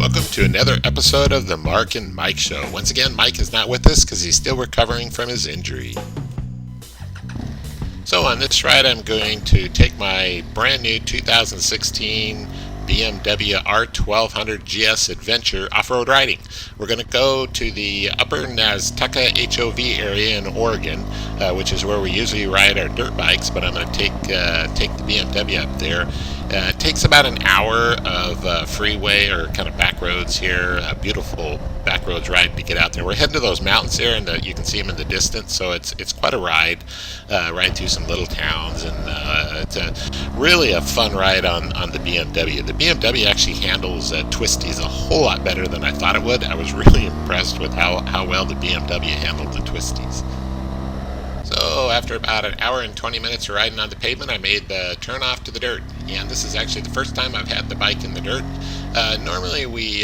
Welcome to another episode of the Mark and Mike Show. Once again, Mike is not with us because he's still recovering from his injury. So on this ride, I'm going to take my brand new 2016 BMW R1200 GS Adventure off-road riding. We're going to go to the Upper Nestucca OHV area in Oregon, which is where we usually ride our dirt bikes, but I'm going to take the BMW up there. It takes about an hour of freeway or kind of back roads here, a beautiful back roads ride to get out there. We're heading to those mountains there, and you can see them in the distance, so it's quite a ride through some little towns, and it's really a fun ride on the BMW. The BMW actually handles twisties a whole lot better than I thought it would. I was really impressed with how well the BMW handled the twisties. So after about an hour and 20 minutes of riding on the pavement, I made the turn off to the dirt. And this is actually the first time I've had the bike in the dirt. Normally we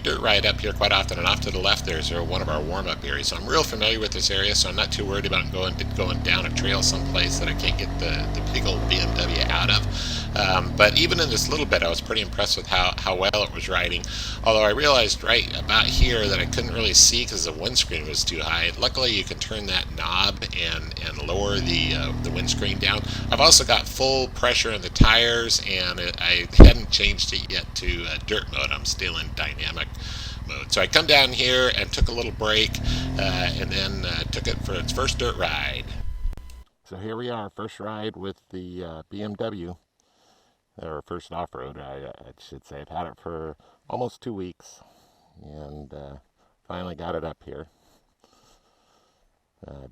dirt ride up here quite often, and off to the left there's one of our warm-up areas. So I'm real familiar with this area, so I'm not too worried about going down a trail someplace that I can't get the big old BMW out of. But even in this little bit, I was pretty impressed with how well it was riding. Although I realized right about here that I couldn't really see because the windscreen was too high. Luckily, you can turn that knob and lower the windscreen down. I've also got full pressure in the tires, and I hadn't changed it yet to dirt mode. I'm still in dynamic mode. So I come down here and took a little break, and then took it for its first dirt ride. So here we are, first ride with the BMW. Or first off-road, I should say. I've had it for almost 2 weeks, and finally got it up here.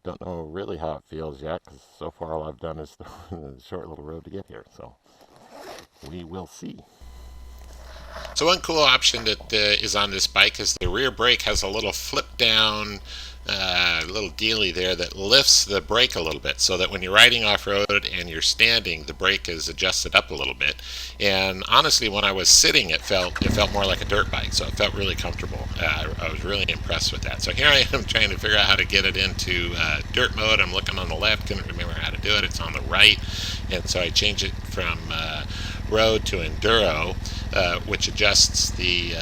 Don't know really how it feels yet, because so far all I've done is the short little road to get here, so we will see. So one cool option that is on this bike is the rear brake has a little flip down little dealie there that lifts the brake a little bit, so that when you're riding off-road and you're standing, the brake is adjusted up a little bit. And honestly, when I was sitting, it felt more like a dirt bike, so it felt really comfortable. I was really impressed with that. So here I am trying to figure out how to get it into dirt mode. I'm looking on the left, couldn't remember how to do it. It's on the right, and so I changed it from road to enduro, which adjusts the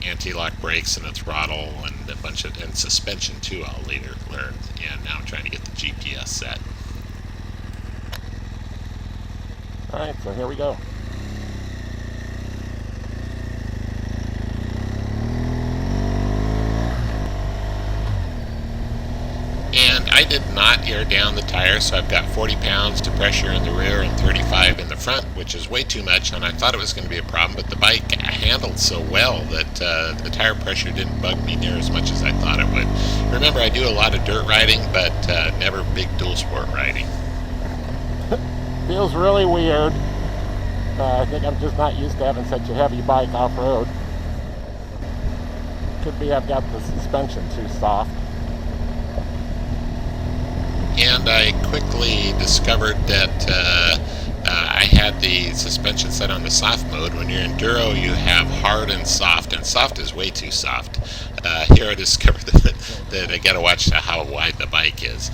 anti-lock brakes and the throttle and a bunch of suspension too. I'll later learn. And now I'm trying to get the GPS set. All right, so here we go. And I did not air down the tires, so I've got 40 pounds to pressure in the rear and 35 in the front, which is way too much, and I thought it was going to be a problem, but the bike handled so well that the tire pressure didn't bug me near as much as I thought it would. Remember, I do a lot of dirt riding, but never big dual sport riding. Feels really weird. I think I'm just not used to having such a heavy bike off-road. Could be I've got the suspension too soft. And I quickly discovered that I had the suspension set on the soft mode. When you're enduro, you have hard and soft is way too soft. Here I discovered that I gotta watch how wide the bike is.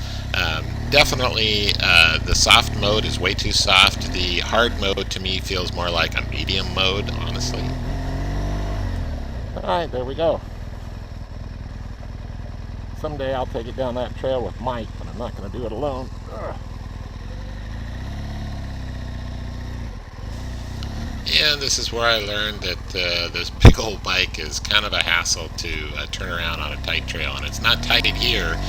Definitely the soft mode is way too soft. The hard mode to me feels more like a medium mode, honestly. Alright, there we go. Someday I'll take it down that trail with Mike, but I'm not going to do it alone. Ugh. And this is where I learned that this big old bike is kind of a hassle to turn around on a tight trail. And it's not tight here,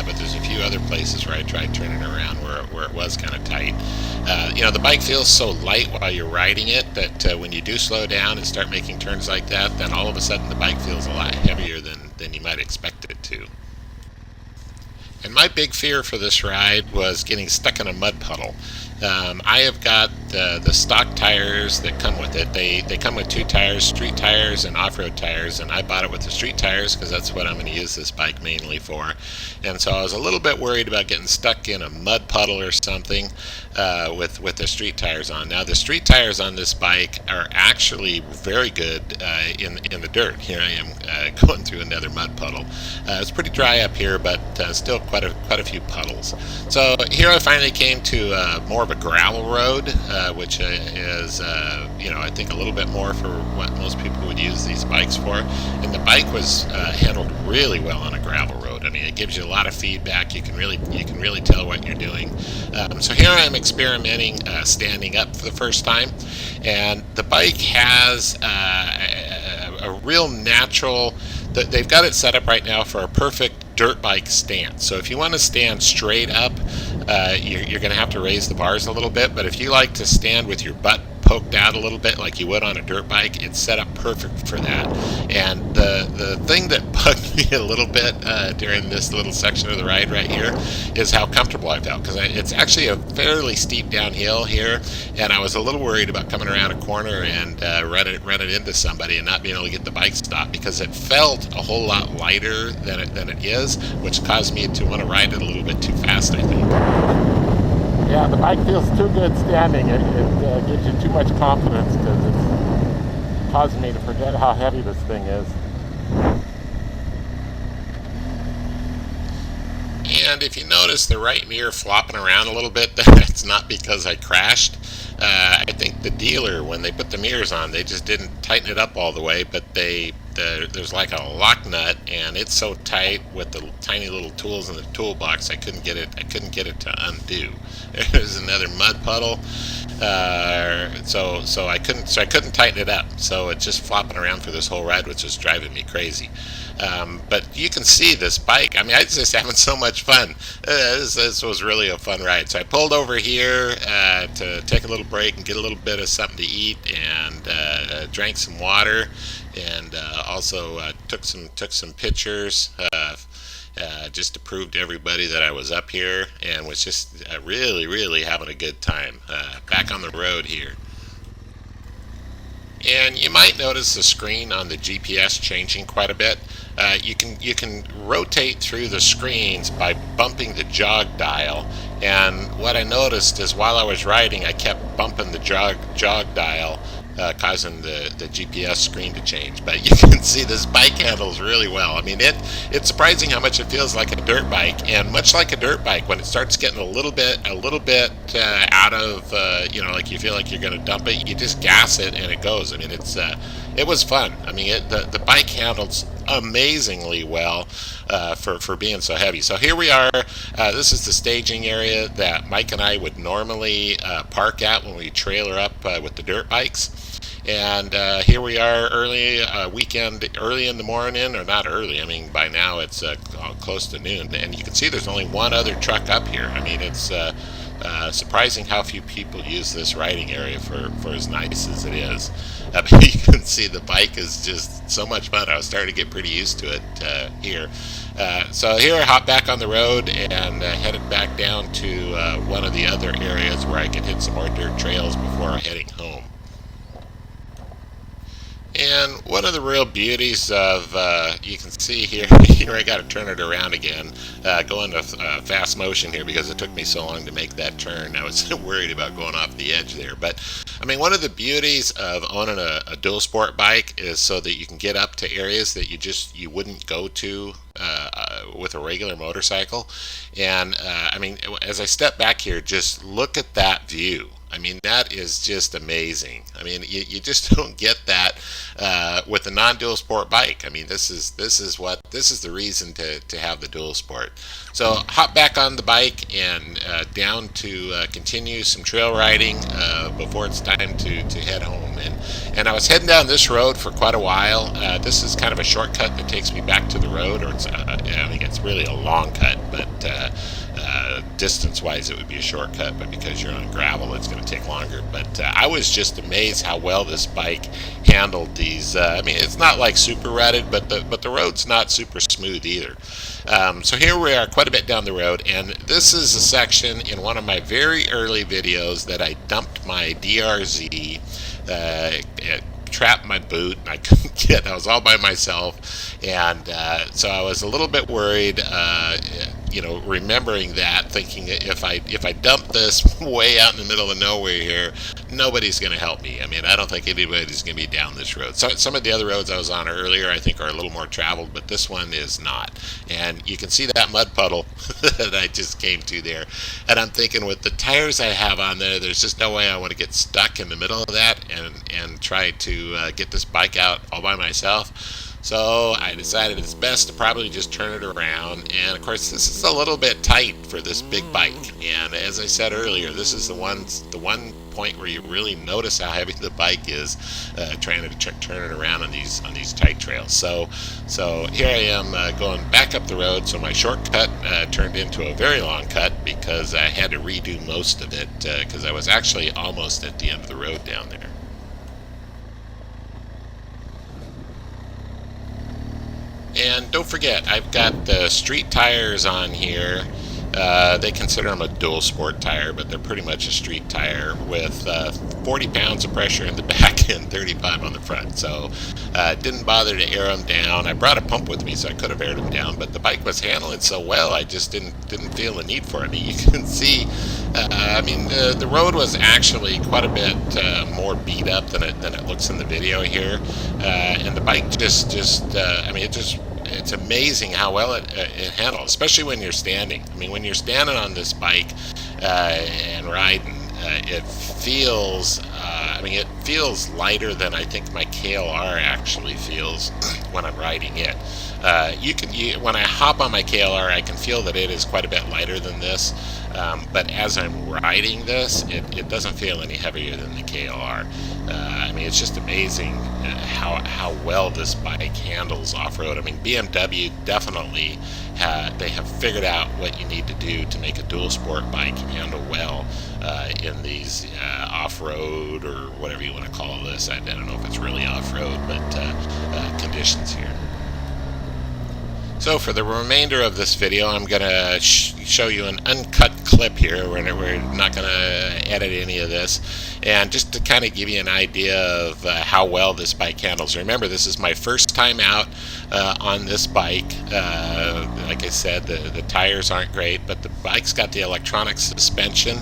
but there's a few other places where I tried turning around where it was kind of tight. The bike feels so light while you're riding it that when you do slow down and start making turns like that, then all of a sudden the bike feels a lot heavier than you might expect it to. And my big fear for this ride was getting stuck in a mud puddle. I have got the stock tires that come with it. They come with 2 tires, street tires and off-road tires, and I bought it with the street tires because that's what I'm going to use this bike mainly for. And so I was a little bit worried about getting stuck in a mud puddle or something with the street tires on. Now the street tires on this bike are actually very good in the dirt. Here I am going through another mud puddle. It's pretty dry up here, but still quite a few puddles. So here I finally came to more of a gravel road, which is, I think a little bit more for what most people would use these bikes for. And the bike was handled really well on a gravel road. I mean, it gives you a lot of feedback. You can really tell what you're doing. So here I am experimenting standing up for the first time, and the bike has a real natural. They've got it set up right now for a perfect dirt bike stance. So if you want to stand straight up, you're going to have to raise the bars a little bit. But if you like to stand with your butt poked out a little bit like you would on a dirt bike, it's set up perfect for that. And the thing that bugged me a little bit during this little section of the ride right here is how comfortable I felt, because it's actually a fairly steep downhill here, and I was a little worried about coming around a corner and running into somebody and not being able to get the bike stopped, because it felt a whole lot lighter than it is, which caused me to want to ride it a little bit too fast, I think. Yeah, the bike feels too good standing. It gives you too much confidence, because it's causing me to forget how heavy this thing is. And if you notice the right mirror flopping around a little bit, that's not because I crashed. I think the dealer, when they put the mirrors on, they just didn't tighten it up all the way, but there's like a lock nut, and it's so tight with the tiny little tools in the toolbox, I couldn't get it to undo. There's another mud puddle, so I couldn't tighten it up. So it's just flopping around for this whole ride, which is driving me crazy. But you can see this bike. I mean, I was just having so much fun. This was really a fun ride. So I pulled over here to take a little break and get a little bit of something to eat, and drank some water, and also took some pictures just to prove to everybody that I was up here, and was just really having a good time back on the road here. And you might notice the screen on the GPS changing quite a bit. You can rotate through the screens by bumping the jog dial. And what I noticed is while I was riding, I kept bumping the jog dial, causing the GPS screen to change. But you can see this bike handles really well. I mean, it's surprising how much it feels like a dirt bike. And much like a dirt bike, when it starts getting a little bit out of, like you feel like you're going to dump it, you just gas it and it goes. I mean, it was fun. I mean, the bike handles amazingly well for being so heavy. So here we are. This is the staging area that Mike and I would normally park at when we trailer up with the dirt bikes. And here we are early in the morning, or not early, I mean by now it's close to noon, and you can see there's only one other truck up here. I mean, it's surprising how few people use this riding area for as nice as it is. But you can see the bike is just so much fun. I was starting to get pretty used to it here. So here I hop back on the road and headed back down to one of the other areas where I could hit some more dirt trails before heading home. And one of the real beauties of, you can see here I got to turn it around again, going to fast motion here because it took me so long to make that turn. I was worried about going off the edge there. But, I mean, one of the beauties of owning a dual sport bike is so that you can get up to areas that you wouldn't go to with a regular motorcycle. And, I mean, as I step back here, just look at that view. I mean, that is just amazing. I mean, you just don't get that with a non-dual sport bike. I mean, this is the reason to have the dual sport. So hop back on the bike and down to continue some trail riding before it's time to head home. And I was heading down this road for quite a while. This is kind of a shortcut that takes me back to the road, or it's really a long cut, but distance-wise it would be a shortcut, but because you're on gravel it's going to take longer. But I was just amazed how well this bike handled these. I mean, it's not like super rutted, but the road's not super smooth either. So here we are, quite a bit down the road, and this is a section in one of my very early videos that I dumped my DRZ. It trapped my boot, and I couldn't get. I was all by myself, and so I was a little bit worried remembering that, thinking that if I dump this way out in the middle of nowhere here, nobody's going to help me. I mean, I don't think anybody's going to be down this road. So some of the other roads I was on earlier, I think, are a little more traveled, but this one is not. And you can see that mud puddle that I just came to there. And I'm thinking, with the tires I have on there, there's just no way I want to get stuck in the middle of that and try to get this bike out all by myself. So I decided it's best to probably just turn it around. And of course, this is a little bit tight for this big bike. And as I said earlier, this is the one point where you really notice how heavy the bike is, trying to turn it around on these tight trails. So here I am going back up the road. So my shortcut turned into a very long cut because I had to redo most of it because I was actually almost at the end of the road down there. And don't forget, I've got the street tires on here. They consider them a dual sport tire, but they're pretty much a street tire with 40 pounds of pressure in the back and 35 on the front. So didn't bother to air them down. I brought a pump with me, so I could have aired them down, but the bike was handling so well, I just didn't feel the need for it. I mean, you can see, the road was actually quite a bit more beat up than it looks in the video here, and the bike it's amazing how well it handles, especially when you're standing. I mean, when you're standing on this bike and riding, it feels lighter than I think my KLR actually feels when I'm riding it. When I hop on my KLR, I can feel that it is quite a bit lighter than this, but as I'm riding this, it doesn't feel any heavier than the KLR. It's just amazing how well this bike handles off-road. I mean, BMW definitely they have figured out what you need to do to make a dual sport bike handle well in these off-road, or whatever you want to call this. I don't know if it's really off-road, but conditions here. So for the remainder of this video, I'm going to show you an uncut clip here. We're not going to edit any of this. And just to kind of give you an idea of how well this bike handles. Remember, this is my first time out on this bike. Like I said, the tires aren't great, but the bike's got the electronic suspension,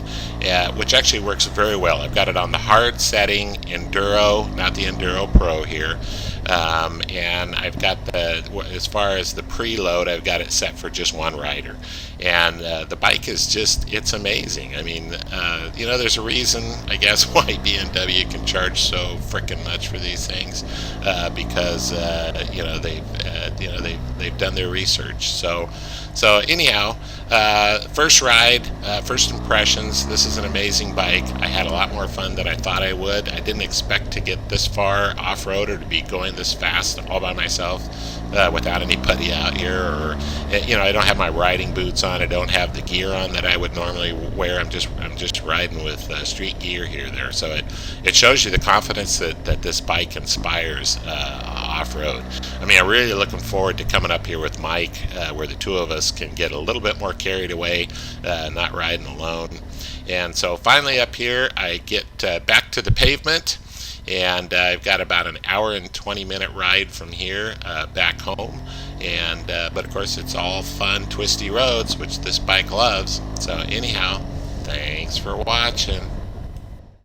which actually works very well. I've got it on the hard setting, Enduro, not the Enduro Pro here. And I've got as far as the preload, I've got it set for just one rider. And the bike is it's amazing. I mean, there's a reason, I guess, why BMW can charge so frickin' much for these things, because they've done their research. So anyhow, first ride, first impressions. This is an amazing bike. I had a lot more fun than I thought I would. I didn't expect to get this far off-road or to be going this fast all by myself without anybody out here. Or I don't have my riding boots on. I don't have the gear on that I would normally wear. I'm just riding with street gear here there. So it shows you the confidence that this bike inspires off-road. I'm really looking forward to coming up here with Mike, where the two of us can get a little bit more carried away, not riding alone. And so finally up here, I get back to the pavement, and I've got about an hour and 20-minute ride from here back home. And but of course, it's all fun, twisty roads, which this bike loves. So anyhow, thanks for watching.